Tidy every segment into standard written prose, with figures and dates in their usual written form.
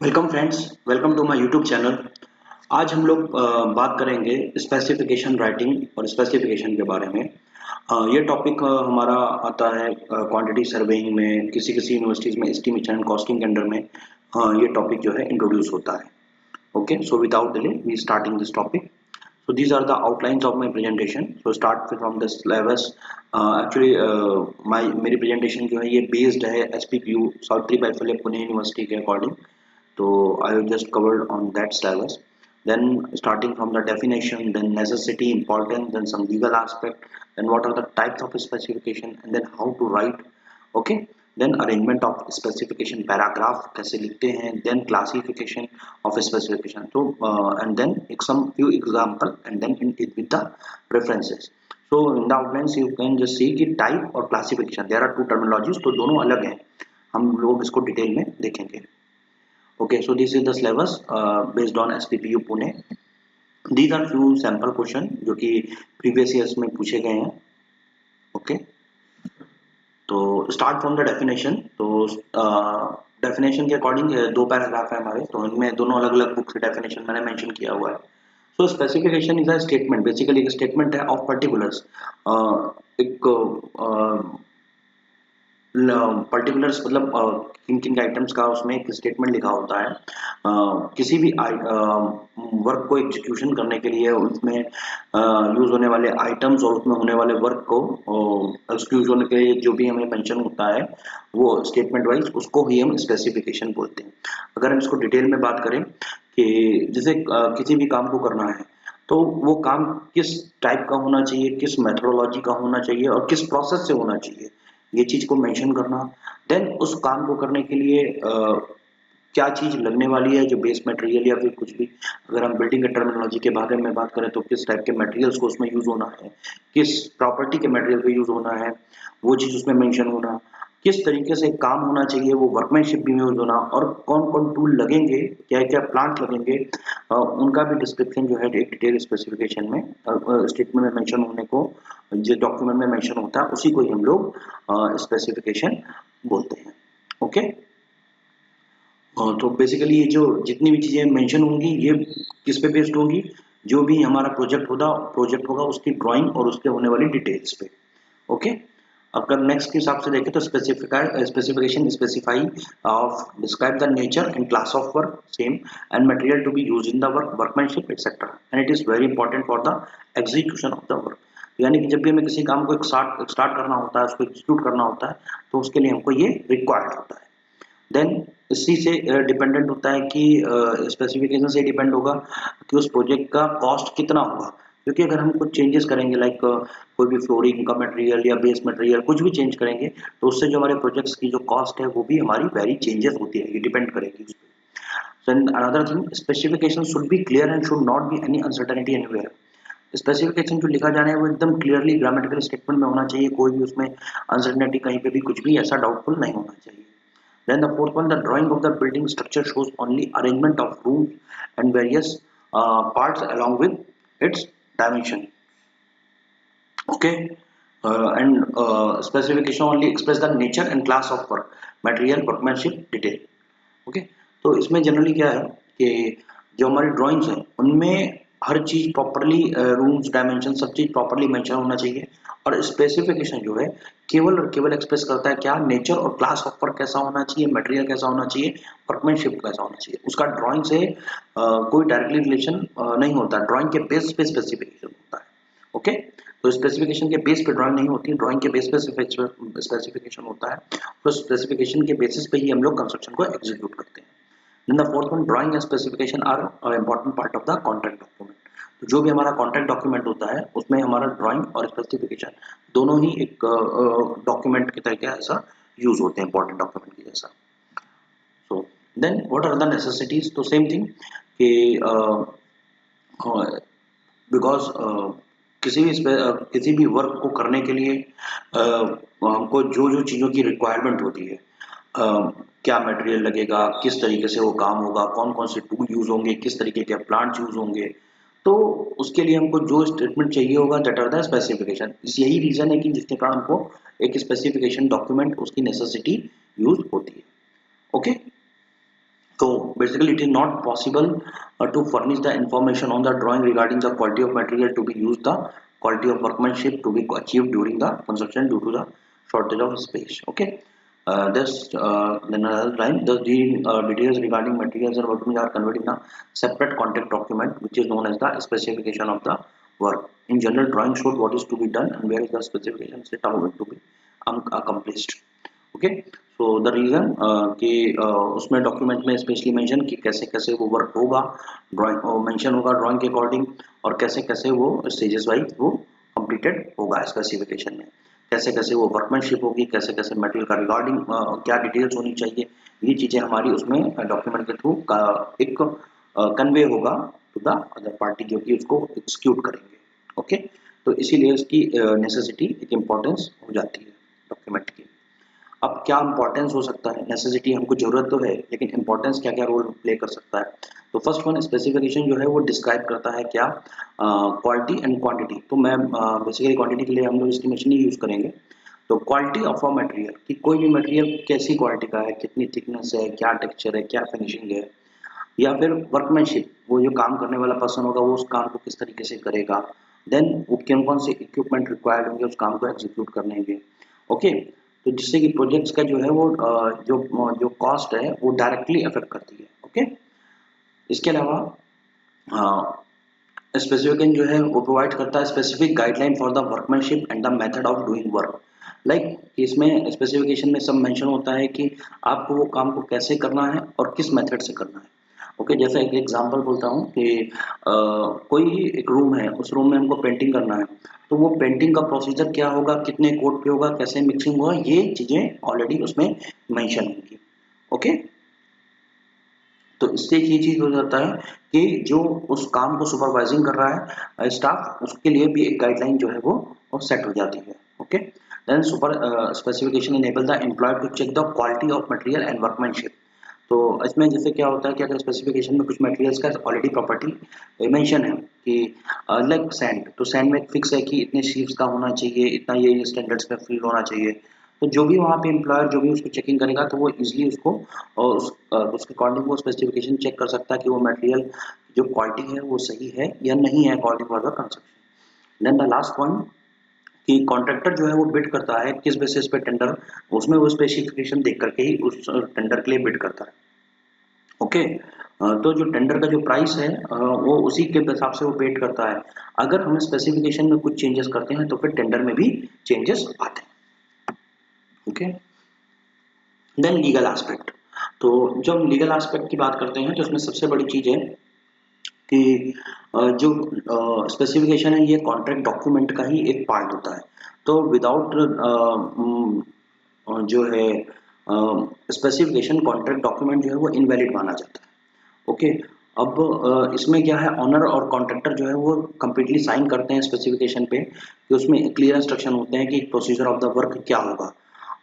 Welcome friends, welcome to my YouTube channel. आज हम लोग बात करेंगे स्पेसिफिकेशन राइटिंग और स्पेसिफिकेशन के बारे में। ये टॉपिक हमारा आता है क्वांटिटी सर्वेइंग में, किसी किसी यूनिवर्सिटीज़ में एस्टिमेशन एंड कॉस्टिंग के अंडर में ये टॉपिक जो है इंट्रोड्यूस होता है। Okay, so without delay we starting this topic. So these are the outlines of my presentation. So start from the syllabus. Actually मेरी presentation जो है ये based है SPPU Savitri by Phule Pune university के according. So I will just covered on that syllabus. Then starting from the definition, then necessity, importance, then some legal aspect, then what are the types of specification, and then how to write. Okay. Then arrangement of specification paragraph कैसे लिखते हैं, then classification of specification. So and then some few example and then in it with the references. So in the outlines you can just see कि type और classification there are two terminologies, तो दोनों अलग हैं, हम लोग इसको detail में देखेंगे. Okay, so this is the syllabus based on SPPU Pune. These are few sample question जो कि previous years में पूछे गए हैं. Okay, तो स्टार्ट फ्रॉम द डेफिनेशन. तो डेफिनेशन के अकॉर्डिंग दो पैराग्राफ है हमारे, तो इनमें दोनों अलग अलग बुक से डेफिनेशन मैंने मेंशन किया हुआ है. So specification is a statement, basically एक स्टेटमेंट है ऑफ पर्टिकुलर्स. एक पर्टिकुलर्स मतलब किन किन आइटम्स का उसमें एक स्टेटमेंट लिखा होता है. किसी भी वर्क को एग्जीक्यूशन करने के लिए उसमें यूज होने वाले आइटम्स और उसमें होने वाले वर्क को एग्जीक्यूट होने के लिए जो भी हमें मेंशन होता है वो स्टेटमेंट वाइज, उसको ही हम स्पेसिफिकेशन बोलते हैं. अगर हम इसको डिटेल में बात करें कि जैसे किसी भी काम को करना है तो वो काम किस टाइप का होना चाहिए, किस मेथोडोलॉजी का होना चाहिए और किस प्रोसेस से होना चाहिए, ये चीज को मेंशन करना. देन उस काम को करने के लिए क्या चीज लगने वाली है, जो बेस मटेरियल या फिर कुछ भी. अगर हम बिल्डिंग के टर्मिनोलॉजी के बारे में बात करें तो किस टाइप के मटेरियल्स को उसमें यूज होना है, किस प्रॉपर्टी के मटेरियल को यूज होना है, वो चीज उसमें मेंशन होना. किस तरीके से काम होना चाहिए, वो वर्कमैनशिप भी यूज होना, और कौन कौन टूल लगेंगे, क्या क्या प्लांट लगेंगे, उनका भी डिस्क्रिप्शन जो है डिटेल स्पेसिफिकेशन में स्टेटमेंट में मेंशन होने को, जो डॉक्यूमेंट में मेंशन होता है उसी को ही हम लोग स्पेसिफिकेशन बोलते हैं. ओके, तो बेसिकली ये जो जितनी भी चीजें मेंशन होंगी ये किस पे बेस्ड होंगी, जो भी हमारा प्रोजेक्ट होगा उसकी ड्राइंग और उसके होने वाली डिटेल्स पे. ओके, अगर नेक्स्ट के हिसाब से देखें तो specification specify of describe the nature and class of work same and material to be use in the work, workmanship etcetera, and it is very important for the execution of the work. यानी कि जब भी हमें किसी काम को start करना होता है, उसको एग्जीक्यूट करना होता है, तो उसके लिए हमको ये रिक्वायर्ड होता है. देन इसी से डिपेंडेंट होता है कि स्पेसिफिकेशन से डिपेंड होगा कि उस प्रोजेक्ट का कॉस्ट कितना होगा. क्योंकि अगर हम कुछ चेंजेस करेंगे लाइक कोई भी फ्लोरिंग का मटेरियल या बेस मटेरियल कुछ भी चेंज करेंगे तो उससे जो हमारे प्रोजेक्ट्स की जो कॉस्ट है वो भी हमारी वेरी चेंजेस होती रहेगी, डिपेंड करेगी उस पर. Then another thing, specification should be clear and should not be any uncertainty anywhere. Specification जो लिखा जाना है वो एकदम क्लियरली ग्रामेटिकल स्टेटमेंट में होना चाहिए, कोई भी उसमें अनसर्टेनिटी कहीं पे भी कुछ भी ऐसा डाउटफुल नहीं होना चाहिए. Then the fourth one, the drawing of the building structure shows only arrangement of rooms and various parts along with its dimension. Okay, and specification only express the nature and class of work, material, workmanship, detail. Okay, तो इसमें generally क्या है कि जो हमारी drawings हैं उनमें हर चीज प्रॉपरली, रूम्स, डायमेंशन, सब चीज प्रॉपरली मेंशन होना चाहिए. और स्पेसिफिकेशन जो है केवल और केवल एक्सप्रेस करता है क्या, नेचर और क्लास ऑफ वर्क कैसा होना चाहिए, मटेरियल कैसा होना चाहिए, वर्कमैनशिप कैसा होना चाहिए. उसका ड्राइंग से कोई डायरेक्टली रिलेशन नहीं होता, ड्राइंग के बेस पे स्पेसिफिकेशन होता है. ओके, तो स्पेसिफिकेशन के बेस पे ड्राइंग नहीं होती, ड्राइंग के बेस पे स्पेसिफिकेशन होता है. तो स्पेसिफिकेशन के बेसिस पे ही हम लोग कंस्ट्रक्शन को एग्जीक्यूट करते हैं. Then the fourth one, drawing and specification are an important part of the contract document. तो जो भी हमारा कॉन्ट्रैक्ट डॉक्यूमेंट होता है उसमें हमारा ड्राइंग और स्पेसिफिकेशन दोनों ही एक डॉक्यूमेंट की तरीके ऐसा यूज होते हैं, इंपॉर्टेंट डॉक्यूमेंट की जैसा. So then what are the necessities, तो सेम थिंग कि बिकॉज किसी भी वर्क को करने के लिए हमको जो जो चीज़ों की रिक्वायरमेंट होती है, क्या मटेरियल लगेगा, किस तरीके से वो काम होगा, कौन कौन से टूल यूज होंगे, किस तरीके के प्लांट यूज होंगे, तो उसके लिए हमको जो स्टेटमेंट चाहिए होगा दैट आर द स्पेसिफिकेशन. यही रीजन है कि जिसके कारण हमको एक स्पेसिफिकेशन डॉक्यूमेंट उसकी नेसेसिटी यूज होती है. Okay, So basically, it is not possible to furnish the information on the drawing regarding the quality of material to be used, the quality of workmanship to be achieved during the construction due to the shortage of space. Okay. Then another line, the details regarding materials and workmen are conveyed in a separate contact document, which is known as the specification of the work. In general, drawing shows what is to be done and where is the specification set how it to be accomplished. Okay so the reason कि उसमें document में specially mention कि कैसे कैसे वो work होगा, drawing mention होगा drawing के अकॉर्डिंग, और कैसे कैसे वो स्टेजेस वाइज वो कंप्लीटेड होगा स्पेसिफिकेशन में, कैसे कैसे वो वर्कमैनशिप होगी, कैसे कैसे मटेरियल का रिगार्डिंग क्या डिटेल्स होनी चाहिए, ये चीज़ें हमारी उसमें डॉक्यूमेंट के थ्रू एक कन्वे होगा टू द अदर पार्टी जो कि उसको एक्सिक्यूट करेंगे. ओके तो इसीलिए इसकी नेसेसिटी एक इम्पोर्टेंस हो जाती है डॉक्यूमेंट की. अब क्या इंपॉर्टेंस हो सकता है, नेसेसिटी हमको जरूरत तो है लेकिन इंपॉर्टेंस क्या क्या रोल प्ले कर सकता है. तो फर्स्ट वन, स्पेसिफिकेशन जो है वो डिस्क्राइब करता है क्या, क्वालिटी एंड क्वांटिटी. तो मैं बेसिकली क्वांटिटी के लिए हम लोग इसकी मशीन ही यूज करेंगे. तो क्वालिटी ऑफ अ मटेरियल कि कोई भी मटेरियल कैसी क्वालिटी का है, कितनी थिकनेस है, क्या टेक्सचर है, क्या फिनिशिंग है, या फिर वर्कमैनशिप, वो जो काम करने वाला पर्सन होगा वो उस काम को किस तरीके से करेगा, देन वो कौन कौन से इक्विपमेंट रिक्वायर्ड होंगे उस काम को एग्जीक्यूट करने के. ओके तो जिससे कि प्रोजेक्ट्स का जो है वो जो कॉस्ट है वो डायरेक्टली अफेक्ट करती है. ओके इसके अलावा स्पेसिफिकेशन जो है वो प्रोवाइड करता है specific guideline for the workmanship and the method of doing work. Like इसमें स्पेसिफिकेशन में सब मेंशन होता है कि आपको वो काम को कैसे करना है और किस मेथड से करना है. ओके जैसे एक एग्जांपल बोलता हूँ कि कोई एक रूम है, उस रूम में हमको पेंटिंग करना है, तो वो पेंटिंग का प्रोसीजर क्या होगा, कितने कोट पे होगा, कैसे मिक्सिंग होगा, ये चीजें ऑलरेडी उसमें मेंशन होंगी. ओके तो इससे ये चीज हो जाता है कि जो उस काम को सुपरवाइजिंग कर रहा है स्टाफ, उसके लिए भी एक गाइडलाइन जो है वो सेट हो जाती है. Okay then super specification enable the employ to check the quality of material and workmanship. तो इसमें जैसे क्या होता है कि अगर स्पेसिफिकेशन में कुछ मटेरियल्स का ऑलरेडी प्रॉपर्टी मेंशन है कि लाइक सैंड, तो सैंड में फिक्स है कि इतने शीट्स का होना चाहिए, इतना ये स्टैंडर्ड्स में फिल होना चाहिए. तो जो भी वहाँ पे एम्प्लॉयर जो भी उसको चेकिंग करेगा तो वो इजीली उसको और उसके अकॉर्डिंग वो स्पेसिफिकेशन चेक कर सकता है कि वो मटेरियल जो क्वालिटी है वो सही है या नहीं है according for the construction. Then the last point कि कॉन्ट्रैक्टर जो है वो बिड करता है किस बेसिस पे टेंडर, उसमें वो स्पेसिफिकेशन देख करके ही उस टेंडर के लिए बिड करता है. ओके तो जो टेंडर का जो प्राइस है वो उसी के हिसाब से वो पेड करता है. अगर हम स्पेसिफिकेशन में कुछ चेंजेस करते हैं तो फिर टेंडर में भी चेंजेस आते हैं. Okay then legal aspect. तो जब हम लीगल एस्पेक्ट की बात करते हैं तो इसमें सबसे बड़ी चीज है कि जो स्पेसिफिकेशन है ये कॉन्ट्रैक्ट डॉक्यूमेंट का ही एक पार्ट होता है. तो विदाउट जो है स्पेसिफिकेशन कॉन्ट्रैक्ट डॉक्यूमेंट जो है वो इनवैलिड माना जाता है. ओके अब इसमें क्या है, ऑनर और कॉन्ट्रैक्टर जो है वो कंप्लीटली साइन करते हैं स्पेसिफिकेशन पे कि उसमें क्लियर इंस्ट्रक्शन होते हैं कि प्रोसीजर ऑफ द वर्क क्या होगा.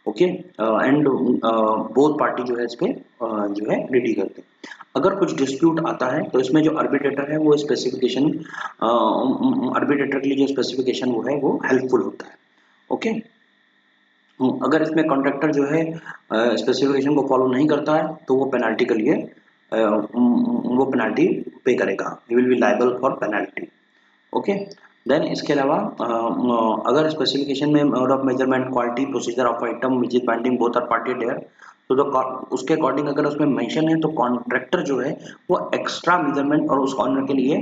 ओके एंड बोथ पार्टी जो है इस पे जो है रेडी करते हैं. अगर कुछ डिस्प्यूट आता है तो इसमें जो आर्बिट्रेटर है वो स्पेसिफिकेशन आर्बिट्रेटर के लिए जो स्पेसिफिकेशन वो है वो हेल्पफुल होता है. ओके अगर इसमें कॉन्ट्रैक्टर जो है स्पेसिफिकेशन को फॉलो नहीं करता है तो वो पेनाल्टी के लिए वो पेनाल्टी पे करेगा, he will be liable for penalty. Okay then इसके अलावा अगर स्पेसिफिकेशन में mode of measurement, quality, procedure of item which is binding both are party there, तो उसके अकॉर्डिंग अगर उसमें मेंशन है तो कॉन्ट्रैक्टर जो है वो एक्स्ट्रा मेजरमेंट और उस ऑनर के लिए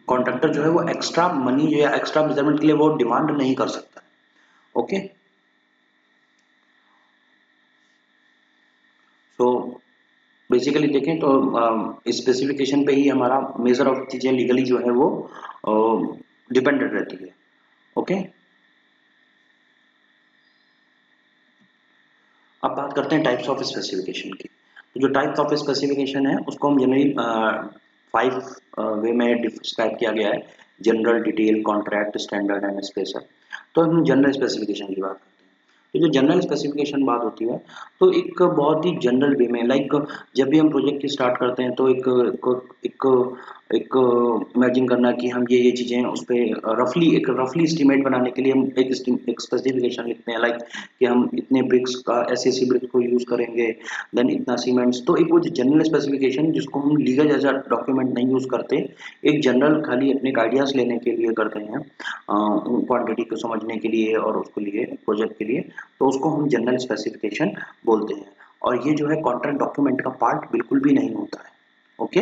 कॉन्ट्रैक्टर जो है वो एक्स्ट्रा मनी या एक्स्ट्रा मेजरमेंट के लिए वो डिमांड नहीं कर सकता. ओके तो बेसिकली देखें तो स्पेसिफिकेशन पे ही हमारा मेजर ऑफ चीजें लीगली जो है वो डिपेंडेंट रहती है. ओके अब बात करते हैं टाइप्स ऑफ स्पेसिफिकेशन की. तो जो टाइप्स ऑफ स्पेसिफिकेशन है उसको हम जनरली 5 वे में डिस्क्राइब किया गया है: general, detail, contract, standard and special. तो हम जनरल स्पेसिफिकेशन की बात करते हैं. तो जो जनरल स्पेसिफिकेशन बात होती है तो एक बहुत ही जनरल वे में, लाइक जब भी हम प्रोजेक्ट की स्टार्ट करते हैं तो एक एक इमेजिन करना कि हम ये चीज़ें उस पर रफली एस्टिमेट बनाने के लिए हम एक स्पेसिफिकेशन लिखते हैं, लाइक कि हम इतने ब्रिक्स का ऐसी ब्रिक्स को यूज़ करेंगे, देन इतना सीमेंट्स। तो एक वो जनरल स्पेसिफिकेशन जिसको हम लीगल एज डॉक्यूमेंट नहीं यूज़ करते, एक जनरल खाली अपने आइडियाज़ लेने के लिए करते हैं, क्वांटिटी को समझने के लिए और उसके लिए प्रोजेक्ट के लिए, तो उसको हम जनरल स्पेसिफिकेशन बोलते हैं। और ये जो है कॉन्ट्रैक्ट डॉक्यूमेंट का पार्ट बिल्कुल भी नहीं होता है। Okay,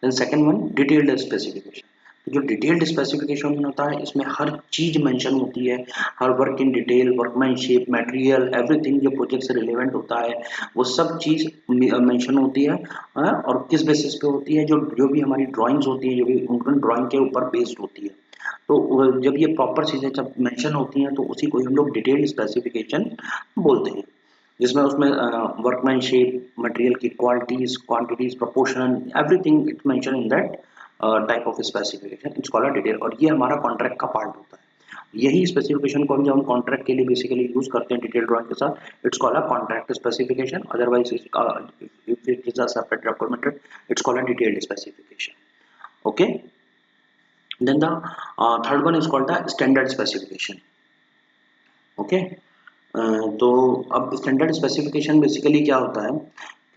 then second one detailed specification. तो जो डिटेल्ड स्पेसिफिकेशन होता है इसमें हर चीज मेंशन होती है, her work in detail, workmanship, material, everything जो प्रोजेक्ट से रिलेवेंट होता है वो सब चीज मेंशन होती है। और किस बेसिस पे होती है, जो जो भी हमारी ड्राइंग्स होती है, जो भी उनकी ड्राइंग के ऊपर बेस्ड होती है। तो जब ये प्रॉपर चीजें जब मेंशन होती हैं तो उसी को हम लोग डिटेल्ड स्पेसिफिकेशन बोलते हैं, जिसमें उसमें वर्कमैनशिप, मटेरियल की qualities, quantities, proportion, everything it's mention in that type of specification, it's called detail. और ये हमारा कॉन्ट्रैक्ट का पार्ट होता है। यही स्पेसिफिकेशन को हम जब हम कॉन्ट्रैक्ट के लिए बेसिकली यूज करते हैं डिटेल ड्राइंग के साथ, it's called a contract specification. Otherwise if it is a separate document, it's called a detailed specification. Okay, then the third one is called the standard specification. Okay, तो अब standard specification basically क्या होता है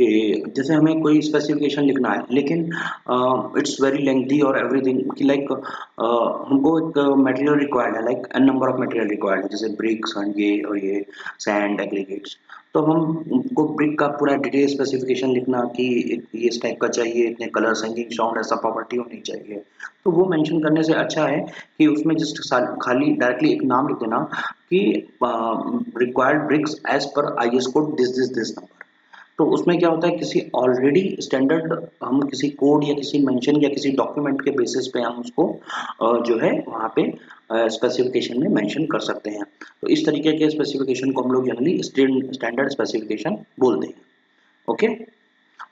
कि जैसे हमें कोई specification लिखना है, लेकिन इट्स वेरी लेंथी और एवरीथिंग कि लाइक हमको एक मटेरियल रिक्वायर्ड है, like an number of material required है, जैसे ब्रिक्स और ये सैंड, एग्रीगेट्स। तो हम उनको ब्रिक का पूरा डिटेल स्पेसिफिकेशन लिखना कि ये इस टाइप का चाहिए, इतने कलर, सिंगिंग साउंड, ऐसा प्रॉपर्टी होनी चाहिए। तो वो मेंशन करने से अच्छा है कि उसमें जस्ट खाली डायरेक्टली एक नाम लिख देना कि required bricks as per IS code this number. तो उसमें क्या होता है, किसी ऑलरेडी स्टैंडर्ड हम किसी कोड या किसी मेंशन या किसी डॉक्यूमेंट के बेसिस पे हम उसको जो है वहाँ पे स्पेसिफिकेशन में मेंशन कर सकते हैं। तो इस तरीके के स्पेसिफिकेशन को हम लोग जनरली स्टैंडर्ड स्पेसिफिकेशन बोलते हैं। ओके,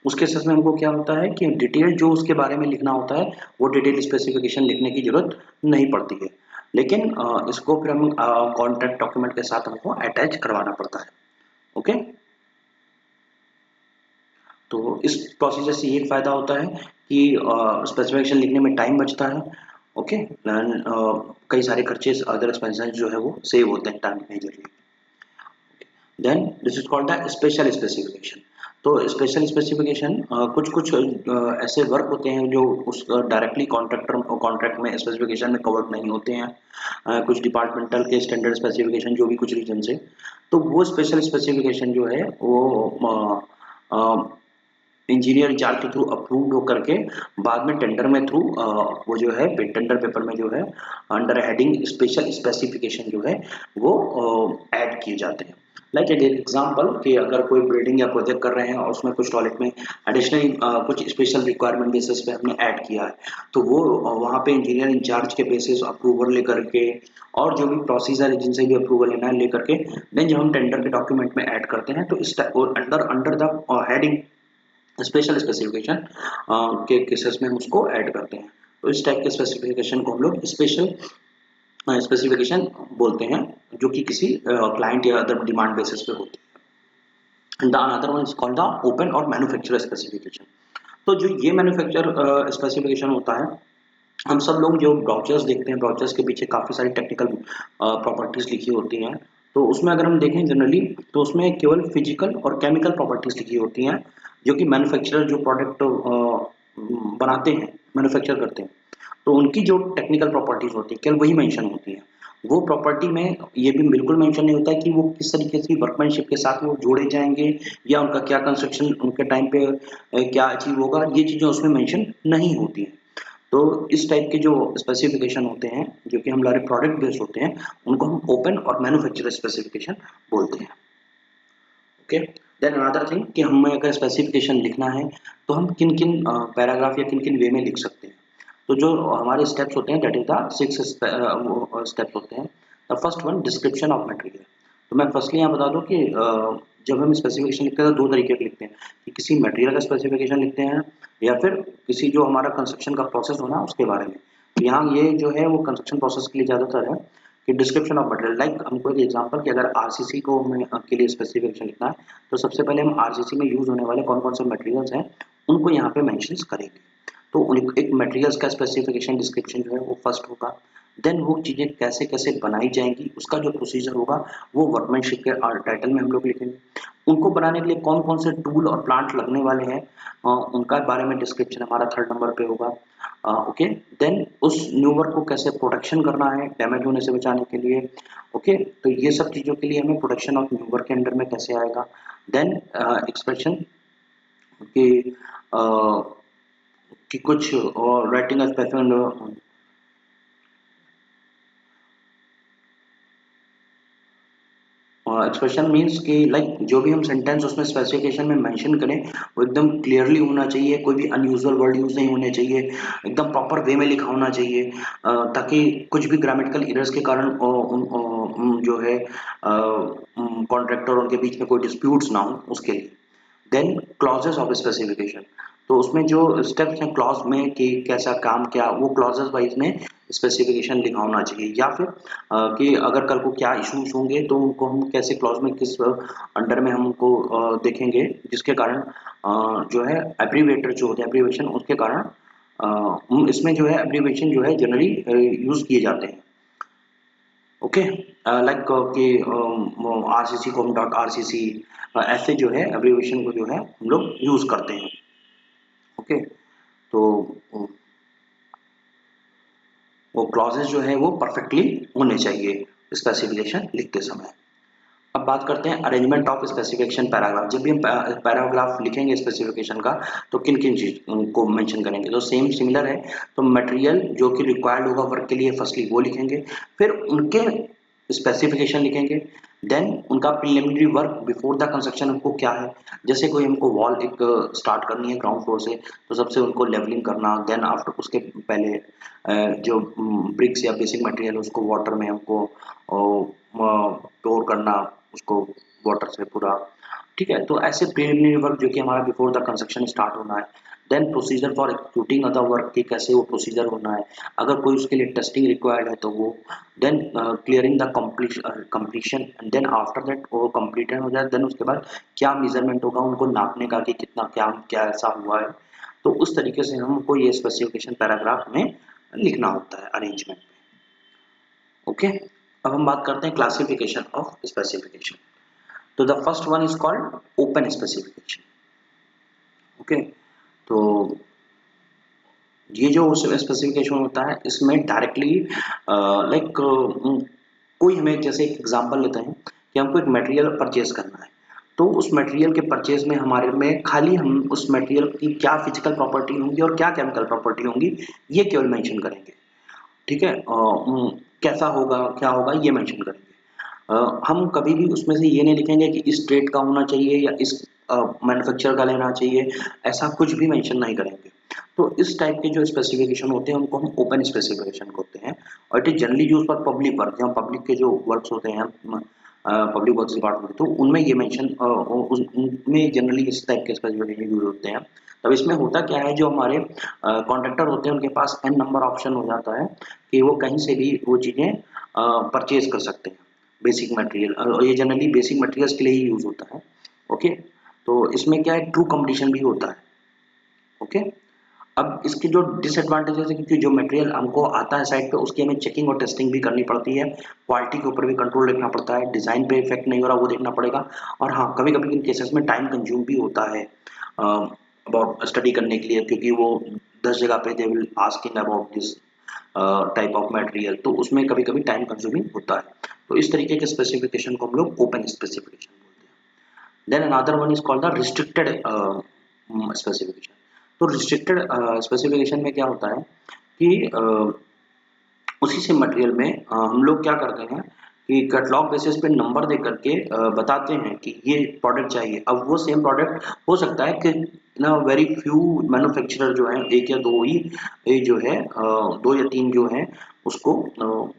उसके साथ में हमको क्या होता है कि डिटेल जो उसके बारे में लिखना होता है वो डिटेल स्पेसिफिकेशन लिखने की जरूरत नहीं पड़ती है, लेकिन इसको फिर हम कॉन्ट्रैक्ट डॉक्यूमेंट के साथ हमको अटैच करवाना पड़ता है। ओके, तो इस प्रोसीजर से ये फायदा होता है कि स्पेसिफिकेशन लिखने में टाइम बचता है। ओके, कई सारे खर्चे, अदर एक्सपेंसेस जो है वो सेव होते हैं time majorly. Then this is called the special specification. तो स्पेशल स्पेसिफिकेशन कुछ ऐसे वर्क होते हैं जो उस डायरेक्टली कॉन्ट्रैक्ट में स्पेसिफिकेशन में कवर्ड नहीं होते हैं, कुछ डिपार्टमेंटल के स्टैंडर्ड स्पेसिफिकेशन जो भी कुछ रीजन से, तो वो स्पेशल स्पेसिफिकेशन जो है वो इंजीनियर इंचार्ज के थ्रू अप्रूव्ड होकर के बाद में टेंडर में थ्रू वो जो है टेंडर पेपर में जो है अंडर हेडिंग स्पेशल स्पेसिफिकेशन जो है वो ऐड किए जाते हैं। लाइक एक एग्जांपल कि अगर कोई बिल्डिंग या प्रोजेक्ट कर रहे हैं और उसमें कुछ टॉयलेट में एडिशनल कुछ स्पेशल रिक्वायरमेंट बेसिस पे हमने ऐड किया है, तो वो वहाँ पे इंजीनियर इंचार्ज के बेसिस अप्रूवल लेकर के और जो भी प्रोसीजर है जिनसे भी अप्रूवल लेना है लेकर के देन जब हम टेंडर के डॉक्यूमेंट में ऐड करते हैं तो इस under the heading special specification के केसेस में हम उसको ऐड करते हैं। तो इस टाइप के स्पेसिफिकेशन को हम लोग स्पेशल स्पेसिफिकेशन बोलते हैं, जो कि किसी क्लाइंट या अदर डिमांड बेसिस पे होते हैं। The another one is called the open और मैन्युफैक्चरर स्पेसिफिकेशन। तो जो ये मैन्युफैक्चरर स्पेसिफिकेशन होता है, हम सब लोग जो ब्राउचर्स देखते हैं, ब्राउचर्स के पीछे काफ़ी सारी टेक्निकल प्रॉपर्टीज लिखी होती हैं। तो उसमें अगर हम देखें जनरली तो उसमें केवल फिजिकल और केमिकल प्रॉपर्टीज लिखी होती हैं, जो कि मैन्युफैक्चरर जो प्रोडक्ट बनाते हैं, मैन्युफैक्चर करते हैं, तो उनकी जो टेक्निकल प्रॉपर्टीज होती है केवल वही मेंशन होती है। वो प्रॉपर्टी में ये भी बिल्कुल मेंशन नहीं होता है कि वो किस तरीके से वर्कमैनशिप के साथ वो जोड़े जाएंगे या उनका क्या कंस्ट्रक्शन उनके टाइम पे क्या अचीव होगा, ये चीज़ें उसमें मेंशन नहीं होती हैं। तो इस टाइप के जो स्पेसिफिकेशन होते हैं जो कि हमारे प्रोडक्ट बेस्ड होते हैं, उनको हम ओपन और मैन्युफैक्चरर स्पेसिफिकेशन बोलते हैं। ओके, देन अनदर थिंग कि हमें अगर स्पेसिफिकेशन लिखना है तो हम किन किन पैराग्राफ या किन किन वे में लिख सकते हैं। तो जो हमारे स्टेप्स होते हैं दैट इज द 6 स्टेप्स होते हैं। The first one description of material. तो मैं फर्स्टली यहाँ बता दूं कि जब हम स्पेसिफिकेशन लिखते हैं तो दो तरीके के लिखते हैं, कि किसी मटेरियल का स्पेसिफिकेशन लिखते हैं या फिर किसी जो हमारा कंस्ट्रक्शन का प्रोसेस होना उसके बारे में। तो यहाँ ये जो है वो कंस्ट्रक्शन प्रोसेस के लिए ज़्यादातर है कि डिस्क्रिप्शन ऑफ मटेरियल। लाइक हमको एक एग्जांपल कि अगर आरसीसी को हमें के लिए स्पेसिफिकेशन लिखना है तो सबसे पहले हम आरसीसी में यूज होने वाले कौन कौन से मटेरियल्स हैं उनको यहाँ पे मेंशंस करेंगे। तो एक मटेरियल्स का स्पेसिफिकेशन डिस्क्रिप्शन जो है वो फर्स्ट होगा। देन वो चीज़ें कैसे कैसे बनाई जाएंगी उसका जो प्रोसीजर होगा वो वर्कमैनशिप के टाइटल में हम लोग लिखेंगे। उनको बनाने के लिए कौन कौन से टूल और प्लांट लगने वाले हैं उनका बारे में डिस्क्रिप्शन हमारा थर्ड नंबर पे होगा। ओके, देन उस न्यू वर्क को कैसे प्रोटेक्शन करना है डैमेज होने से बचाने के लिए। ओके, तो ये सब चीज़ों के लिए हमें प्रोटेक्शन ऑफ न्यू वर्क के अंडर में कैसे आएगा। देन एक्सप्रेशन कि कुछ और राइटिंग स्पेसिफिक एक्सप्रेशन मीन्स कि लाइक जो भी हम सेंटेंस उसमें स्पेसिफिकेशन में मेंशन करें वो एकदम क्लियरली होना चाहिए, कोई भी अनयूजुअल वर्ड यूज नहीं होने चाहिए, एकदम प्रॉपर वे में लिखा होना चाहिए ताकि कुछ भी ग्रामेटिकल एरर्स के कारण जो है कॉन्ट्रैक्टर और उनके बीच में कोई डिस्प्यूट्स ना हो उसके लिए। देन क्लॉजेस ऑफ स्पेसिफिकेशन, तो उसमें जो स्टेप्स हैं क्लॉज में कि कैसा काम क्या वो क्लॉजेस वाइज में स्पेसिफिकेशन लिखा होना चाहिए, या फिर कि अगर कल को क्या इश्यूज होंगे तो उनको हम कैसे क्लॉज में किस अंडर में हम उनको देखेंगे, जिसके कारण जो है एब्रीवेटर जो होते हैं एब्रीवेशन उसके कारण इसमें जो है एब्रीवेशन जो है जनरली यूज किए जाते हैं। ओके, लाइक कि आरसीसी कॉम डॉट आरसीसी ऐसे जो है एब्रीवेशन को जो है हम लोग यूज करते हैं। ओके, तो वो क्लॉजेस जो है वो परफेक्टली होने चाहिए स्पेसिफिकेशन लिखते समय। अब बात करते हैं अरेंजमेंट ऑफ स्पेसिफिकेशन पैराग्राफ। जब भी हम पैराग्राफ लिखेंगे स्पेसिफिकेशन का तो किन किन चीज को मेंशन करेंगे, तो सेम सिमिलर है। तो मटेरियल जो कि रिक्वायर्ड होगा वर्क के लिए फर्स्टली वो लिखेंगे, फिर उनके स्पेसिफिकेशन लिखेंगे, देन उनका preliminary work before the construction उनको क्या है। जैसे कोई हमको वॉल एक स्टार्ट करनी है ग्राउंड फ्लोर से तो सबसे उनको लेवलिंग करना, देन आफ्टर उसके पहले जो ब्रिक्स या बेसिक मटेरियल उसको वाटर में हमको स्टोर करना, उसको वाटर से पूरा, ठीक है। तो ऐसे प्रिलिमिनरी वर्क जो कि हमारा बिफोर द कंस्ट्रक्शन स्टार्ट होना है। Then procedure for executing other work की कैसे वो प्रोसीजर होना है, अगर कोई उसके लिए टेस्टिंग रिक्वायर्ड है तो वो। Then clearing the completion and then after that वो कंप्लीटेड हो जाए, देन उसके बाद क्या मेजरमेंट होगा उनको नापने का कि कितना क्या क्या ऐसा हुआ है। तो उस तरीके से हमको ये स्पेसिफिकेशन पैराग्राफ में लिखना होता है अरेंजमेंट में। ओके, अब हम बात करते हैं क्लासिफिकेशन ऑफ स्पेसिफिकेशन। तो the first one is called open specification. Okay, तो ये जो स्पेसिफिकेशन होता है इसमें डायरेक्टली लाइक कोई हमें जैसे एक एग्जांपल लेते हैं कि हमको एक मटेरियल परचेज करना है, तो उस मटेरियल के परचेज में हमारे में खाली हम उस मटेरियल की क्या फिजिकल प्रॉपर्टी होंगी और क्या केमिकल प्रॉपर्टी होंगी ये केवल मेंशन करेंगे। ठीक है, कैसा होगा क्या होगा ये मेंशन करेंगे। हम कभी भी उसमें से ये नहीं लिखेंगे कि इस ट्रेड का होना चाहिए या इस मैन्युफैक्चर का लेना चाहिए, ऐसा कुछ भी मेंशन नहीं करेंगे। तो इस टाइप के जो स्पेसिफिकेशन होते हैं उनको हम ओपन स्पेसिफिकेशन होते हैं, और it is generally use for public work. जहाँ पब्लिक के जो वर्क्स होते हैं पब्लिक वर्क्स डिपार्टमेंट, तो उनमें ये मेंशन उनमें जनरली इस टाइप के स्पेसिफिकेशन यूज होते हैं। तब इसमें होता क्या है, जो हमारे कॉन्ट्रैक्टर होते हैं उनके पास n नंबर ऑप्शन हो जाता है कि वो कहीं से भी वो चीज़ें परचेज कर सकते हैं बेसिक मटेरियल, और ये जनरली बेसिक मटेरियल्स के लिए ही यूज होता है। ओके, तो इसमें क्या है ट्रू कंपटीशन भी होता है। ओके, अब इसकी जो डिसएडवांटेजेस है क्योंकि जो मटेरियल हमको आता है साइट पे उसकी हमें चेकिंग और टेस्टिंग भी करनी पड़ती है, क्वालिटी के ऊपर भी कंट्रोल रखना पड़ता है, डिजाइन पे इफेक्ट नहीं हो रहा वो देखना पड़ेगा, और हाँ कभी कभी इन केसेस में टाइम कंज्यूम भी होता है अबाउट स्टडी करने के लिए, क्योंकि वो 10 जगह पे they will asking about this type of material, तो उसमें कभी कभी टाइम कंज्यूमिंग होता है। तो इस तरीके के स्पेसिफिकेशन को हम लोग ओपन स्पेसिफिकेशन बोलते हैं। Then another one is called the restricted specification. तो रिस्ट्रिक्टेड स्पेसिफिकेशन में क्या होता है कि उसी से मटेरियल में हम लोग क्या करते हैं कि कैटलॉग बेसिस पे नंबर दे करके बताते हैं कि ये प्रोडक्ट चाहिए। अब वो सेम प्रोडक्ट हो सकता है कि ना वेरी फ्यू मैन्युफैक्चरर जो है एक या दो ही ये जो है 2 या 3 जो है उसको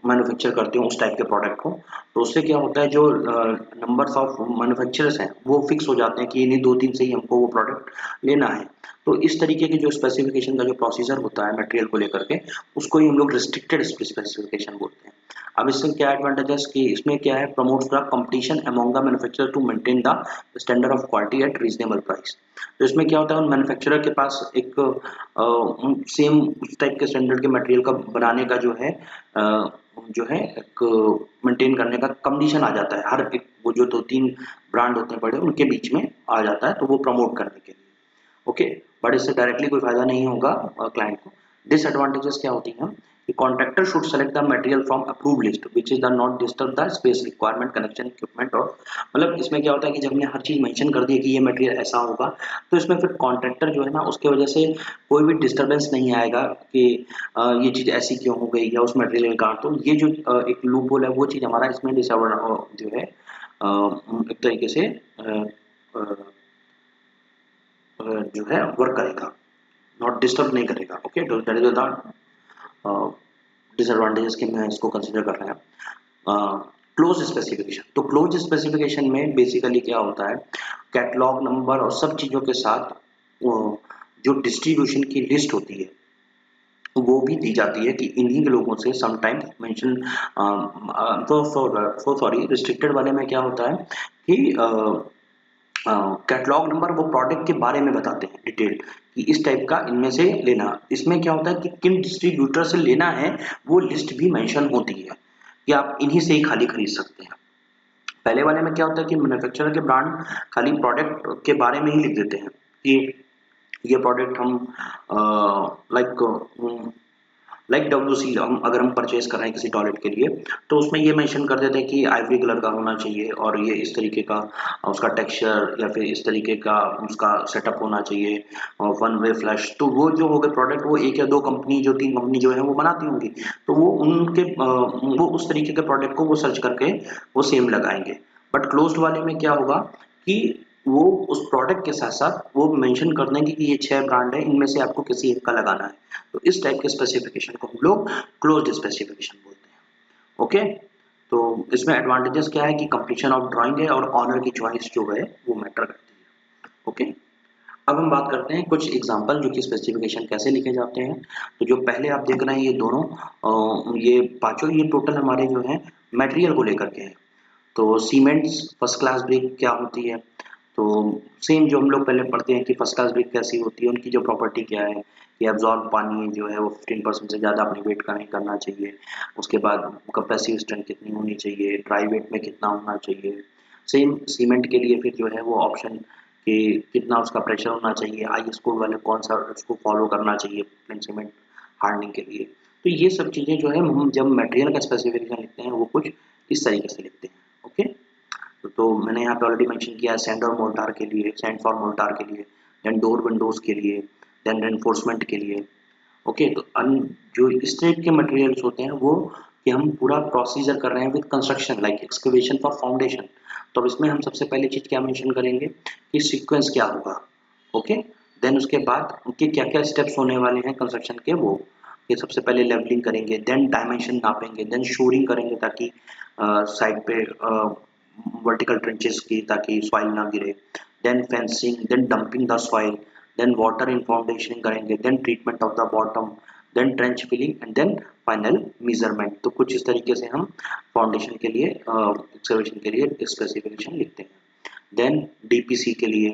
मैन्युफैक्चर करते हो उस टाइप के प्रोडक्ट को। तो उससे क्या होता है जो नंबर्स ऑफ मैन्युफैक्चरर्स हैं वो फिक्स हो जाते हैं कि इन्हीं 2-3 से ही हमको वो प्रोडक्ट लेना है। तो इस तरीके के जो स्पेसिफिकेशन का जो प्रोसीजर होता है मटेरियल को लेकर के उसको ही हम लोग रिस्ट्रिक्टेड स्पेसिफिकेशन बोलते हैं। अब इससे क्या एडवांटेजेस कि इसमें क्या है promotes the competition among the manufacturer to maintain the standard of quality at reasonable price. तो इसमें क्या होता है, उन मैन्युफैक्चरर के पास एक सेम उस टाइप के स्टैंडर्ड के मटेरियल का बनाने का जो है एक मेंटेन करने का कंडीशन आ जाता है, हर एक वो जो 2-3 ब्रांड होते हैं बड़े उनके बीच में आ जाता है, तो वो प्रमोट करने के लिए। ओके, बट इससे डायरेक्टली कोई फायदा नहीं होगा क्लाइंट को। डिसएडवांटेजेस क्या होती हैं कि contractor should select the material from approved list which is the not disturb the space requirement connection equipment. और मतलब इसमें क्या होता है कि जब हमने हर चीज मेंशन कर दी कि ये मटेरियल ऐसा होगा, तो इसमें फिर कॉन्ट्रैक्टर जो है ना उसके वजह से कोई भी डिस्टर्बेंस नहीं आएगा कि ये चीज ऐसी क्यों हो गई या उस मटेरियल का। तो ये जो एक लूप होल है वो चीज हमारा इसमें जो है एक तरीके से जो है वर्क करेगा, नॉट डिस्टर्ब नहीं करेगा। ओके, तो दैट इज द डिसएडवांटेजेस के मैं इसको कंसीडर कर रहे हैं। क्लोज स्पेसिफिकेशन, तो क्लोज स्पेसिफिकेशन में बेसिकली क्या होता है, कैटलॉग नंबर और सब चीजों के साथ जो डिस्ट्रीब्यूशन की लिस्ट होती है वो भी दी जाती है कि इन्हीं के लोगों से समटाइम मेंशन। तो सॉरी, रिस्ट्रिक्टेड वाले में क्या होता है कि कैटलॉग नंबर वो प्रोडक्ट के बारे में बताते हैं डिटेल कि इस टाइप का इनमें से लेना। इसमें क्या होता है कि किन डिस्ट्रीब्यूटर से लेना है वो लिस्ट भी मेंशन होती है कि आप इन्हीं से ही खाली खरीद सकते हैं। पहले वाले में क्या होता है कि मैन्युफैक्चरर के ब्रांड खाली प्रोडक्ट के बारे में ही लिख देते हैं कि ये प्रोडक्ट हम लाइक WC अगर हम परचेज कर रहे हैं किसी टॉयलेट के लिए, तो उसमें ये मेंशन कर देते हैं कि आइवरी कलर का होना चाहिए और ये इस तरीके का उसका टेक्सचर या फिर इस तरीके का उसका सेटअप होना चाहिए और 1 वे फ्लैश। तो वो जो हो गए प्रोडक्ट वो 1 या 2 कंपनी जो 3 कंपनी जो है वो बनाती होंगी, तो वो उनके वो उस तरीके के प्रोडक्ट को वो सर्च करके वो सेम लगाएंगे। बट क्लोज्ड वाले में क्या होगा कि वो उस प्रोडक्ट के साथ साथ वो मेंशन कर देंगे कि ये 6 ब्रांड है, इनमें से आपको किसी एक का लगाना है। तो इस टाइप के स्पेसिफिकेशन को हम लोग क्लोज्ड स्पेसिफिकेशन बोलते हैं। ओके, तो इसमें एडवांटेजेस क्या है कि कंप्लीशन ऑफ ड्राइंग है और ऑनर की चॉइस जो है वो मैटर करती है। ओके, अब हम बात करते हैं कुछ एग्जांपल जो कि स्पेसिफिकेशन कैसे लिखे जाते हैं। तो जो पहले आप देख रहे हैं ये दोनों ये पांचों ये टोटल हमारे जो है मटेरियल को लेकर के हैं। तो सीमेंट्स फर्स्ट क्लास ब्रिक क्या होती है, तो सेम जो हम लोग पहले पढ़ते हैं कि फर्स्ट क्लास ब्रिक कैसी होती है, उनकी जो प्रॉपर्टी क्या है कि एब्जॉर्ब पानी जो है वो 15% से ज़्यादा अपने वेट का नहीं करना चाहिए। उसके बाद कंप्रेसिव स्ट्रेंथ कितनी होनी चाहिए, ड्राई वेट में कितना होना चाहिए। सेम सीमेंट के लिए फिर जो है वो ऑप्शन कि कितना उसका प्रेशर होना चाहिए, IS कोड वाले कौन सा उसको फॉलो करना चाहिए प्लेन सीमेंट हार्डनिंग के लिए। तो ये सब चीज़ें जो है हम जब मटेरियल का स्पेसिफिकेशन लिखते हैं वो कुछ इस तरीके से लिखते हैं। ओके, तो मैंने यहाँ पे ऑलरेडी मेंशन किया है सैंड और मोर्टार के लिए, सैंड फॉर मोर्टार के लिए, देन डोर विंडोज के लिए, देन रेनफोर्समेंट के लिए। ओके, तो जो इस टाइप के मटेरियल्स होते हैं वो कि हम पूरा प्रोसीजर कर रहे हैं with construction like excavation for foundation. तो अब इसमें हम सबसे पहली चीज क्या मेंशन करेंगे कि सीक्वेंस क्या होगा। ओके, देन उसके बाद उनके क्या क्या स्टेप्स होने वाले हैं कंस्ट्रक्शन के, वो ये सबसे पहले लेवलिंग करेंगे, देन डायमेंशन नापेंगे, देन शोरिंग करेंगे ताकि साइड पे वर्टिकल ट्रेंचेस की ताकि सॉइल ना गिरे, then fencing, then dumping the soil, then water in foundation करेंगे, then treatment of the bottom, then trench filling and then final measurement. तो कुछ इस तरीके से हम फाउंडेशन के लिए एक्सकवेशन के लिए स्पेसिफिकेशन लिखते हैं। देन DPC के लिए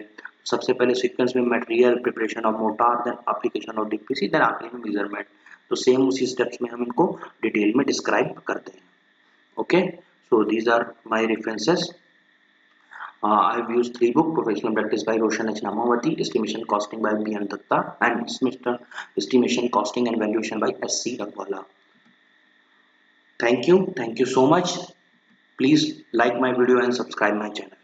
सबसे पहले सीक्वेंस में material preparation of mortar, then application of DPC, then आखिरी में मेजरमेंट। तो सेम उसी स्टेप्स में हम इनको डिटेल में डिस्क्राइब करते हैं। Okay, so these are my references. I've used 3 books: Professional Practice by Roshan H. Namawati, Estimation Costing by B.N. Datta, and Estimation Costing and Valuation by S.C. Ragwala. Thank you so much. Please like my video and subscribe my channel.